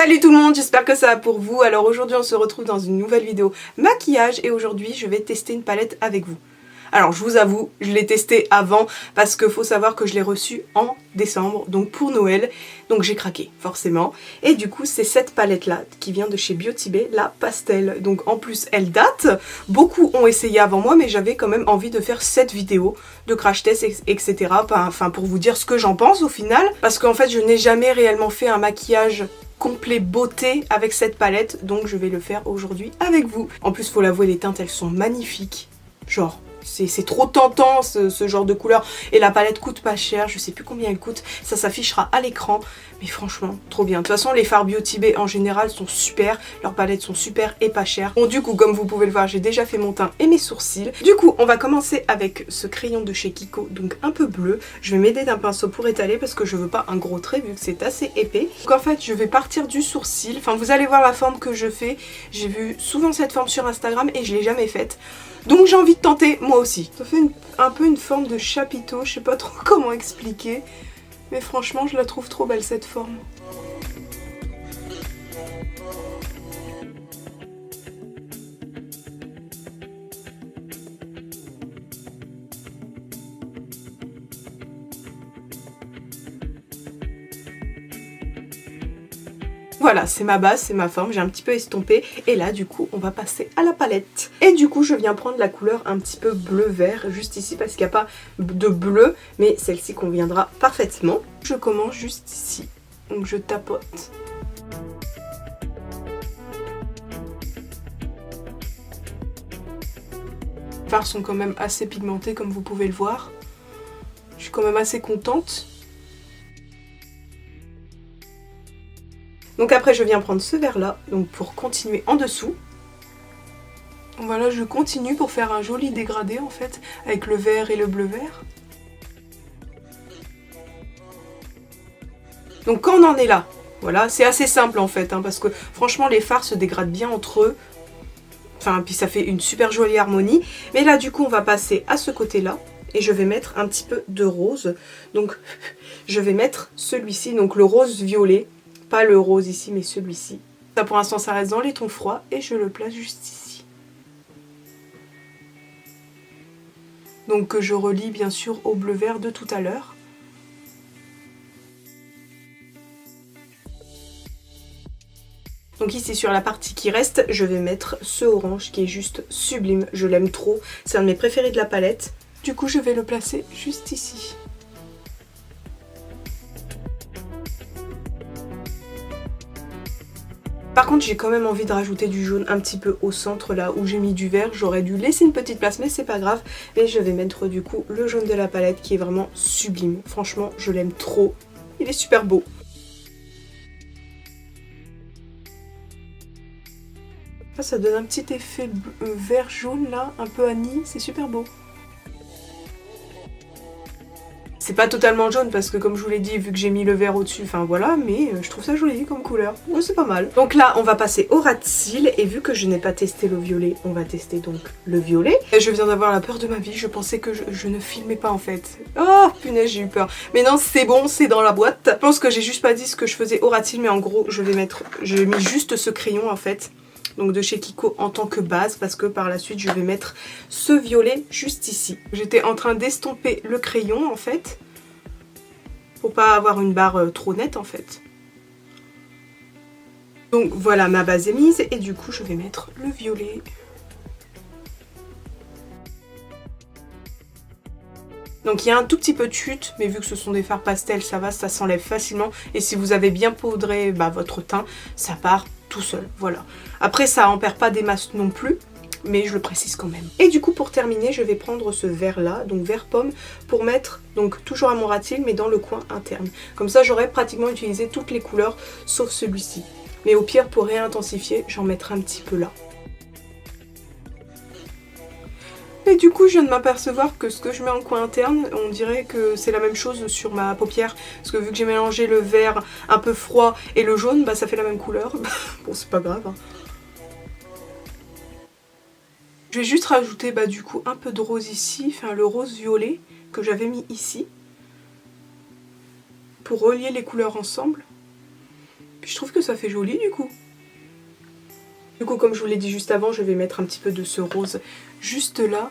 Salut tout le monde, j'espère que ça va pour vous. Alors aujourd'hui on se retrouve dans une nouvelle vidéo maquillage et aujourd'hui je vais tester une palette avec vous. Alors je vous avoue, je l'ai testée avant parce qu'il faut savoir que je l'ai reçue en décembre, donc pour Noël, donc j'ai craqué forcément. Et du coup c'est cette palette là qui vient de chez Beauty Bay, la pastel. Donc en plus elle date, beaucoup ont essayé avant moi mais j'avais quand même envie de faire cette vidéo de crash test etc. Enfin pour vous dire ce que j'en pense au final. Parce qu'en fait je n'ai jamais réellement fait un maquillage complet beauté avec cette palette, donc je vais le faire aujourd'hui avec vous. En plus faut l'avouer, les teintes elles sont magnifiques, genre c'est trop tentant ce genre de couleur, et la palette coûte pas cher, je sais plus combien elle coûte, ça s'affichera à l'écran, mais franchement trop bien. De toute façon les fards Beauty Bay en général sont super, leurs palettes sont super et pas chères. Bon du coup comme vous pouvez le voir j'ai déjà fait mon teint et mes sourcils. Du coup on va commencer avec ce crayon de chez Kiko, donc un peu bleu. Je vais m'aider d'un pinceau pour étaler parce que je veux pas un gros trait vu que c'est assez épais. Donc en fait je vais partir du sourcil, enfin vous allez voir la forme que je fais, j'ai vu souvent cette forme sur Instagram et je l'ai jamais faite. Donc j'ai envie de tenter moi aussi. Ça fait un peu une forme de chapiteau, je sais pas trop comment expliquer. Mais franchement je la trouve trop belle cette forme. Voilà, c'est ma base, c'est ma forme, j'ai un petit peu estompé. Et là, du coup, on va passer à la palette. Et du coup, je viens prendre la couleur un petit peu bleu-vert, juste ici, parce qu'il n'y a pas de bleu, mais celle-ci conviendra parfaitement. Je commence juste ici, donc je tapote. Les fards sont quand même assez pigmentés, comme vous pouvez le voir. Je suis quand même assez contente. Donc après je viens prendre ce vert là, donc pour continuer en dessous. Voilà, je continue pour faire un joli dégradé en fait, avec le vert et le bleu vert. Donc quand on en est là, voilà, c'est assez simple en fait, hein, parce que franchement les fards se dégradent bien entre eux. Enfin, puis ça fait une super jolie harmonie. Mais là du coup on va passer à ce côté là. Et je vais mettre un petit peu de rose. Donc je vais mettre celui-ci, donc le rose violet. Pas le rose ici, mais celui-ci. Ça pour l'instant ça reste dans les tons froids et je le place juste ici. Donc que je relie bien sûr au bleu vert de tout à l'heure. Donc ici sur la partie qui reste, je vais mettre ce orange qui est juste sublime. Je l'aime trop, c'est un de mes préférés de la palette. Du coup je vais le placer juste ici. Par contre j'ai quand même envie de rajouter du jaune un petit peu au centre là où j'ai mis du vert. J'aurais dû laisser une petite place mais c'est pas grave. Et je vais mettre du coup le jaune de la palette qui est vraiment sublime. Franchement je l'aime trop. Il est super beau. Ça donne un petit effet vert jaune là, un peu anis, c'est super beau. C'est pas totalement jaune parce que comme je vous l'ai dit, vu que j'ai mis le vert au-dessus, enfin voilà, mais je trouve ça joli comme couleur. Ouais, c'est pas mal. Donc là, on va passer au ras de cils et vu que je n'ai pas testé le violet, on va tester donc le violet. Et je viens d'avoir la peur de ma vie, je pensais que je ne filmais pas en fait. Oh punaise, j'ai eu peur. Mais non, c'est bon, c'est dans la boîte. Je pense que j'ai juste pas dit ce que je faisais au ras de cils, mais en gros, j'ai mis juste ce crayon en fait. Donc de chez Kiko en tant que base parce que par la suite je vais mettre ce violet juste ici. J'étais en train d'estomper le crayon en fait pour pas avoir une barre trop nette en fait. Donc voilà, ma base est mise et du coup je vais mettre le violet. Donc il y a un tout petit peu de chute, mais vu que ce sont des fards pastel, ça va, ça s'enlève facilement. Et si vous avez bien poudré votre teint, ça part tout seul, voilà. Après ça en perd pas des masses non plus, mais je le précise quand même. Et du coup pour terminer, je vais prendre ce vert là, donc vert pomme, pour mettre donc toujours à mon ras de cils, mais dans le coin interne. Comme ça j'aurai pratiquement utilisé toutes les couleurs, sauf celui-ci. Mais au pire pour réintensifier, j'en mettrai un petit peu là. Et du coup je viens de m'apercevoir que ce que je mets en coin interne, on dirait que c'est la même chose sur ma paupière. Parce que vu que j'ai mélangé le vert un peu froid et le jaune, ça fait la même couleur. Bon c'est pas grave. Hein. Je vais juste rajouter du coup un peu de rose ici, enfin le rose violet que j'avais mis ici. Pour relier les couleurs ensemble. Puis je trouve que ça fait joli du coup. Du coup, comme je vous l'ai dit juste avant, je vais mettre un petit peu de ce rose juste là.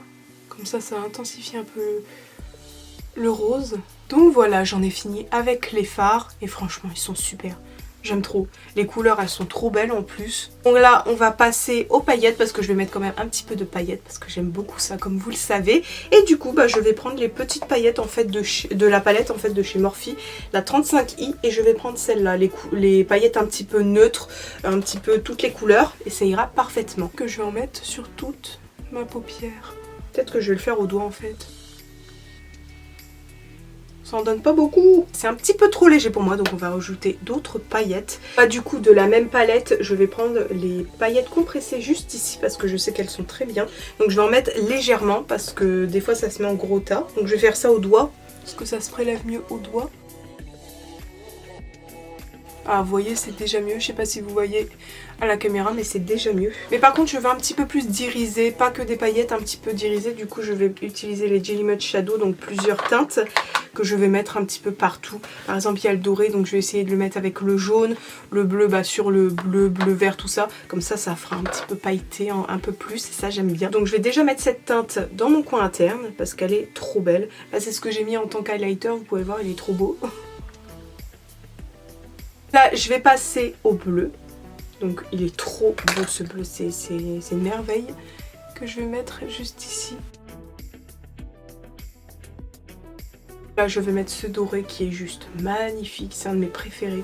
Comme ça intensifie un peu le rose. Donc voilà, j'en ai fini avec les fards. Et franchement, ils sont super. J'aime trop. Les couleurs, elles sont trop belles en plus. Donc là, on va passer aux paillettes parce que je vais mettre quand même un petit peu de paillettes parce que j'aime beaucoup ça, comme vous le savez. Et du coup, bah, je vais prendre les petites paillettes en fait de la palette en fait de chez Morphe, la 35i, et je vais prendre celle-là, les paillettes un petit peu neutres, un petit peu toutes les couleurs, et ça ira parfaitement. Que je vais en mettre sur toute ma paupière. Peut-être que je vais le faire au doigt en fait. Ça en donne pas beaucoup. C'est un petit peu trop léger pour moi, donc on va rajouter d'autres paillettes. Bah, du coup, de la même palette, je vais prendre les paillettes compressées juste ici parce que je sais qu'elles sont très bien. Donc je vais en mettre légèrement parce que des fois ça se met en gros tas. Donc je vais faire ça au doigt parce que ça se prélève mieux au doigt. Ah, vous voyez, c'est déjà mieux. Je sais pas si vous voyez à la caméra, mais c'est déjà mieux. Mais par contre, je veux un petit peu plus d'iriser, pas que des paillettes, un petit peu d'irisé. Du coup, je vais utiliser les Jelly Mud Shadow, donc plusieurs teintes que je vais mettre un petit peu partout. Par exemple, il y a le doré, donc je vais essayer de le mettre avec le jaune, le bleu, bah sur le bleu, bleu vert, tout ça. Comme ça fera un petit peu pailleté, un peu plus, et ça j'aime bien. Donc je vais déjà mettre cette teinte dans mon coin interne parce qu'elle est trop belle. Là, c'est ce que j'ai mis en tant qu'highlighter, vous pouvez voir, il est trop beau. Là, je vais passer au bleu. Donc, il est trop beau ce bleu. C'est une merveille que je vais mettre juste ici. Là, je vais mettre ce doré qui est juste magnifique. C'est un de mes préférés.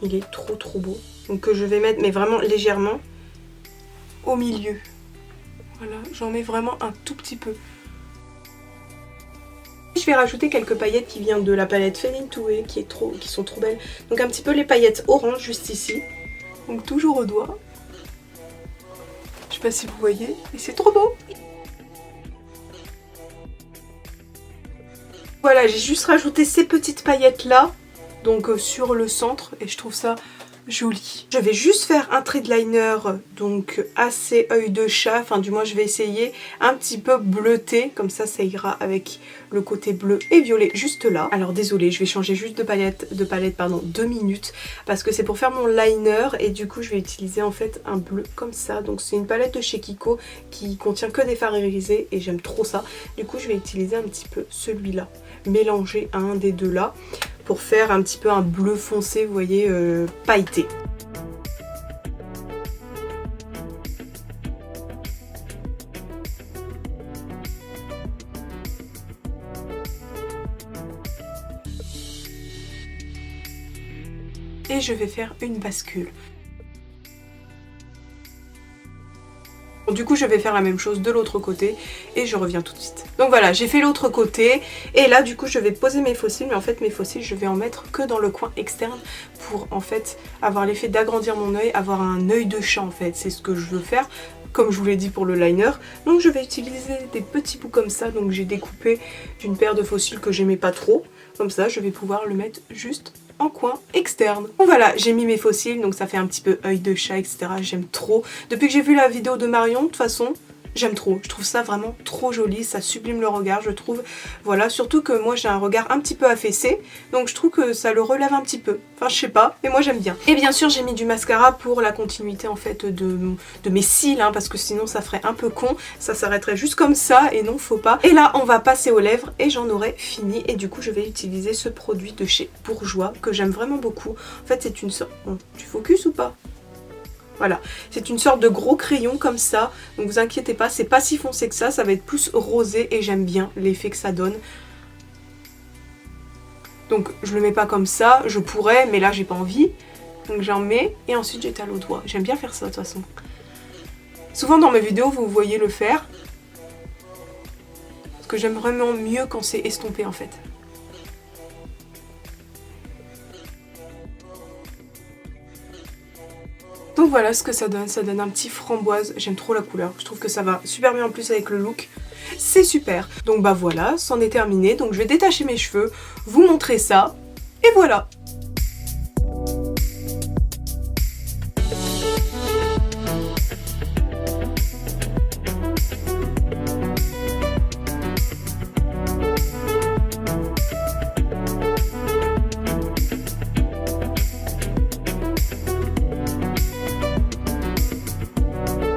Il est trop trop beau. Donc, que je vais mettre, mais vraiment légèrement, au milieu. Voilà, j'en mets vraiment un tout petit peu. Je vais rajouter quelques paillettes qui viennent de la palette Fading to Way qui sont trop belles. Donc un petit peu les paillettes orange juste ici. Donc toujours au doigt. Je sais pas si vous voyez, mais c'est trop beau. Voilà, j'ai juste rajouté ces petites paillettes là, donc sur le centre, et je trouve ça joli. Je vais juste faire un trait de liner, donc assez œil de chat, enfin du moins je vais essayer un petit peu bleuté, comme ça ira avec le côté bleu et violet juste là. Alors désolée, je vais changer juste de palette, 2 minutes, parce que c'est pour faire mon liner, et du coup je vais utiliser en fait un bleu comme ça. Donc c'est une palette de chez Kiko qui contient que des fards irisés et j'aime trop ça. Du coup je vais utiliser un petit peu celui-là, mélanger un des deux là, pour faire un petit peu un bleu foncé, vous voyez, pailleté. Et je vais faire une bascule. Du coup je vais faire la même chose de l'autre côté et je reviens tout de suite. Donc voilà, j'ai fait l'autre côté et là du coup je vais poser mes faux cils, mais en fait mes faux cils je vais en mettre que dans le coin externe pour en fait avoir l'effet d'agrandir mon œil, avoir un œil de chat en fait, c'est ce que je veux faire. Comme je vous l'ai dit pour le liner, donc je vais utiliser des petits bouts comme ça, donc j'ai découpé d'une paire de faux cils que j'aimais pas trop, comme ça je vais pouvoir le mettre juste en coin externe. Donc voilà, j'ai mis mes faux cils, donc ça fait un petit peu œil de chat, etc. J'aime trop. Depuis que j'ai vu la vidéo de Marion, de toute façon, j'aime trop. Je trouve ça vraiment trop joli, ça sublime le regard, je trouve. Voilà, surtout que moi j'ai un regard un petit peu affaissé, donc je trouve que ça le relève un petit peu. Enfin, je sais pas, mais moi j'aime bien. Et bien sûr, j'ai mis du mascara pour la continuité en fait de mes cils, hein, parce que sinon ça ferait un peu con. Ça s'arrêterait juste comme ça, et non, faut pas. Et là, on va passer aux lèvres, et j'en aurai fini. Et du coup, je vais utiliser ce produit de chez Bourjois, que j'aime vraiment beaucoup. En fait, c'est une sorte... Bon, tu focuses ou pas ? Voilà, c'est une sorte de gros crayon comme ça, donc vous inquiétez pas, c'est pas si foncé que ça va être plus rosé et j'aime bien l'effet que ça donne. Donc je le mets pas comme ça, je pourrais, mais là j'ai pas envie. Donc j'en mets et ensuite j'étale au doigt. J'aime bien faire ça de toute façon. Souvent dans mes vidéos vous voyez le faire. Parce que j'aime vraiment mieux quand c'est estompé en fait. Donc voilà ce que ça donne un petit framboise, j'aime trop la couleur, je trouve que ça va super bien en plus avec le look, c'est super. Donc bah voilà, c'en est terminé, donc je vais détacher mes cheveux, vous montrer ça, et voilà.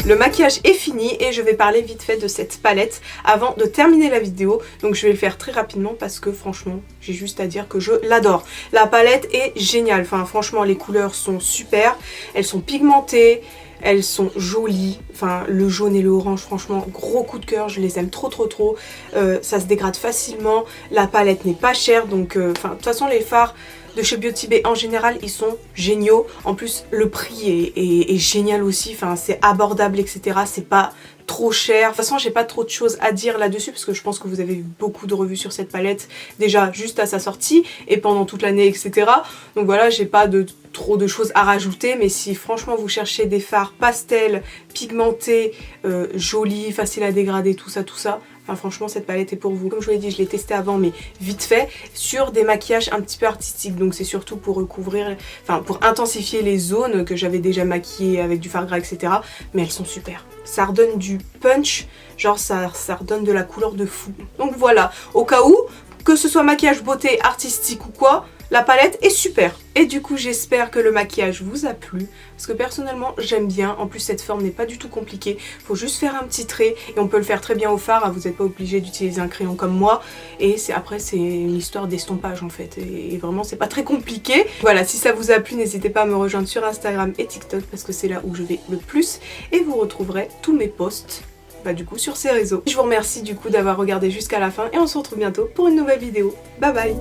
Le maquillage est fini et je vais parler vite fait de cette palette avant de terminer la vidéo. Donc je vais le faire très rapidement parce que franchement, j'ai juste à dire que je l'adore. La palette est géniale, enfin franchement les couleurs sont super, elles sont pigmentées. Elles sont jolies, enfin le jaune et le orange, franchement gros coup de cœur, je les aime trop. Ça se dégrade facilement, la palette n'est pas chère, donc de toute façon les fards de chez Beauty Bay en général ils sont géniaux. En plus le prix est génial aussi, enfin c'est abordable etc, c'est pas trop cher. De toute façon j'ai pas trop de choses à dire là-dessus parce que je pense que vous avez vu beaucoup de revues sur cette palette déjà juste à sa sortie et pendant toute l'année etc. Donc voilà, j'ai pas trop de choses à rajouter, mais si franchement vous cherchez des fards pastel, pigmentés, jolis, faciles à dégrader, tout ça, enfin franchement cette palette est pour vous. Comme je vous l'ai dit, je l'ai testée avant mais vite fait sur des maquillages un petit peu artistiques, donc c'est surtout pour recouvrir, enfin pour intensifier les zones que j'avais déjà maquillées avec du fard gras etc, mais elles sont super. Ça redonne du punch, genre ça redonne de la couleur de fou. Donc voilà, au cas où, que ce soit maquillage beauté, artistique ou quoi, la palette est super. Et du coup j'espère que le maquillage vous a plu, parce que personnellement j'aime bien. En plus cette forme n'est pas du tout compliquée, faut juste faire un petit trait et on peut le faire très bien au fard, vous n'êtes pas obligé d'utiliser un crayon comme moi. Et après c'est une histoire d'estompage en fait, et vraiment c'est pas très compliqué. Voilà, si ça vous a plu n'hésitez pas à me rejoindre sur Instagram et TikTok parce que c'est là où je vais le plus, et vous retrouverez tous mes posts du coup sur ces réseaux. Je vous remercie du coup d'avoir regardé jusqu'à la fin et on se retrouve bientôt pour une nouvelle vidéo. Bye bye.